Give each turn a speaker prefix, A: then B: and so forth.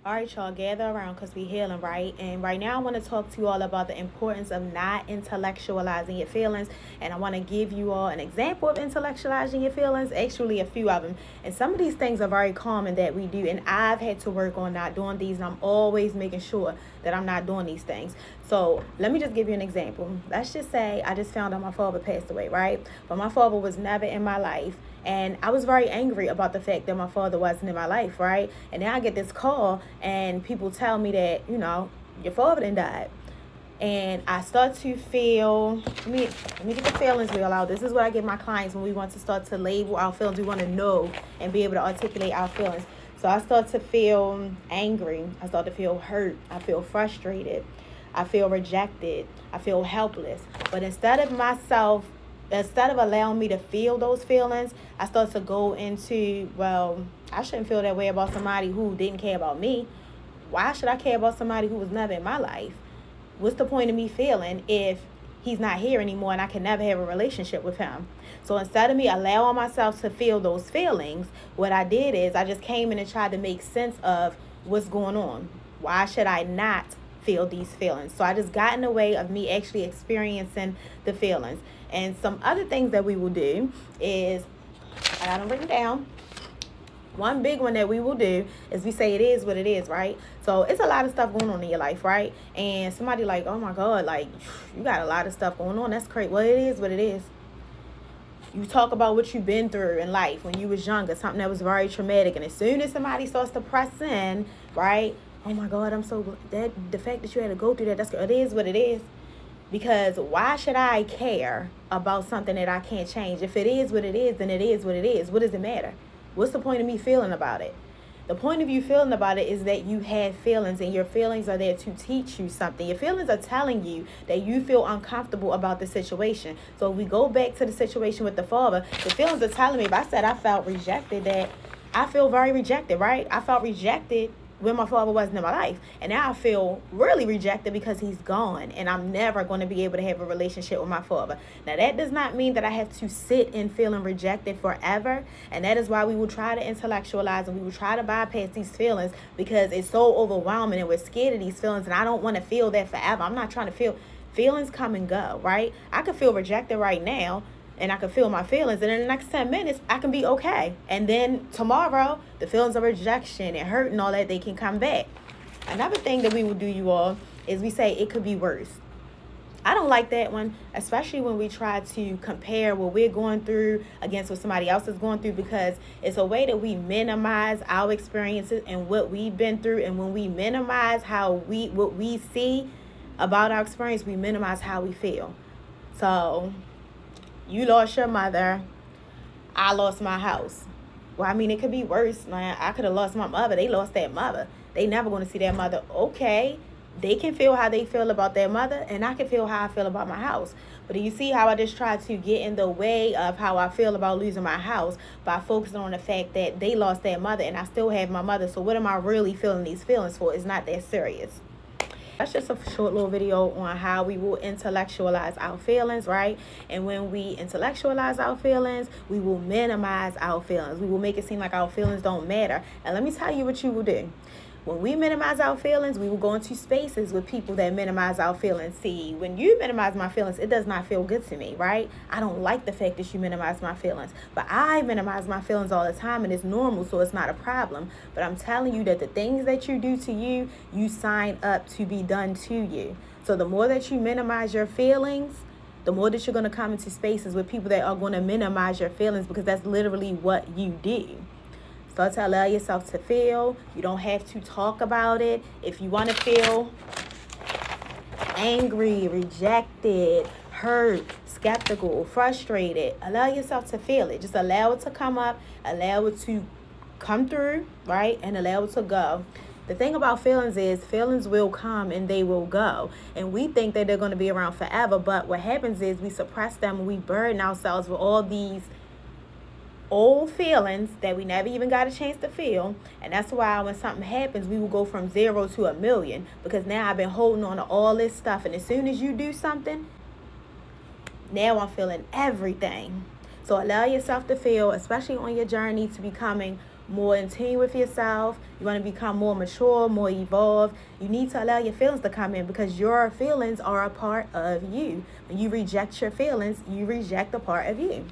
A: All right, y'all, gather around because we healing, right? And right now, I want to talk to you all about the importance of not intellectualizing your feelings. And I want to give you all an example of intellectualizing your feelings, actually, a few of them. And some of these things are very common that we do. And I've had to work on not doing these, and I'm always making sure that I'm not doing these things. So let me just give you an example. Let's just say I just found out my father passed away, right? But my father was never in my life. And I was very angry about the fact that my father wasn't in my life, right? And then I get this call and people tell me that, your father done died. And I start to feel, let me get the feelings real out. This is what I give my clients when we want to start to label our feelings. We want to know and be able to articulate our feelings. So I start to feel angry. I start to feel hurt. I feel frustrated. I feel rejected. I feel helpless. But instead of allowing me to feel those feelings, I start to go into, well, I shouldn't feel that way about somebody who didn't care about me. Why should I care about somebody who was never in my life? What's the point of me feeling if he's not here anymore and I can never have a relationship with him? So instead of me allowing myself to feel those feelings, what I did is I just came in and tried to make sense of what's going on. Why should I not feel these feelings? So I just got in the way of me actually experiencing the feelings. And some other things that we will do is, I got them written down. One big one that we will do is we say it is what it is, right? So it's a lot of stuff going on in your life, right? And somebody like, oh my God, like, you got a lot of stuff going on. That's crazy. Well, it is what it is. You talk about what you've been through in life when you was younger, something that was very traumatic. And as soon as somebody starts to press in, right? Oh my God, I'm so glad. The fact that you had to go through that, it is what it is. Because why should I care about something that I can't change? If it is what it is, then it is what it is. What does it matter? What's the point of me feeling about it? The point of you feeling about it is that you have feelings, and your feelings are there to teach you something. Your feelings are telling you that you feel uncomfortable about the situation. So if we go back to the situation with the father, the feelings are telling me, if I said I felt rejected, that I feel very rejected, right? I felt rejected when my father wasn't in my life. And now I feel really rejected because he's gone, and I'm never going to be able to have a relationship with my father. Now, that does not mean that I have to sit in feeling rejected forever. And that is why we will try to intellectualize and we will try to bypass these feelings, because it's so overwhelming and we're scared of these feelings. And I don't want to feel that forever. I'm not trying to feel. Feelings come and go, right? I could feel rejected right now, and I can feel my feelings, and in the next 10 minutes I can be okay. And then tomorrow the feelings of rejection and hurt and all that, they can come back. Another thing that we will do, you all, is we say it could be worse. I don't like that one, especially when we try to compare what we're going through against what somebody else is going through, because it's a way that we minimize our experiences and what we've been through. And when we minimize what we see about our experience, we minimize how we feel. So you lost your mother, I lost my house. Well, I mean, it could be worse. Man, I could have lost my mother. They lost their mother. They never going to see their mother. Okay, they can feel how they feel about their mother, and I can feel how I feel about my house. But do you see how I just tried to get in the way of how I feel about losing my house by focusing on the fact that they lost their mother and I still have my mother? So what am I really feeling these feelings for? It's not that serious. That's just a short little video on how we will intellectualize our feelings, right? And when we intellectualize our feelings, we will minimize our feelings. We will make it seem like our feelings don't matter. And let me tell you what you will do. When we minimize our feelings, we will go into spaces with people that minimize our feelings. See, when you minimize my feelings, it does not feel good to me, right? I don't like the fact that you minimize my feelings. But I minimize my feelings all the time, and it's normal, so it's not a problem. But I'm telling you that the things that you do to you, you sign up to be done to you. So the more that you minimize your feelings, the more that you're going to come into spaces with people that are going to minimize your feelings, because that's literally what you do. Start to allow yourself to feel. You don't have to talk about it. If you want to feel angry, rejected, hurt, skeptical, frustrated, allow yourself to feel it. Just allow it to come up, allow it to come through, right? And allow it to go. The thing about feelings is feelings will come and they will go. And we think that they're going to be around forever. But what happens is we suppress them and we burden ourselves with all these old feelings that we never even got a chance to feel. And that's why when something happens, we will go from 0 to 1,000,000, because now I've been holding on to all this stuff, and as soon as you do something, now I'm feeling everything. So allow yourself to feel, especially on your journey to becoming more in tune with yourself, you want to become more mature, more evolved, you need to allow your feelings to come in, because your feelings are a part of you. When you reject your feelings, you reject a part of you.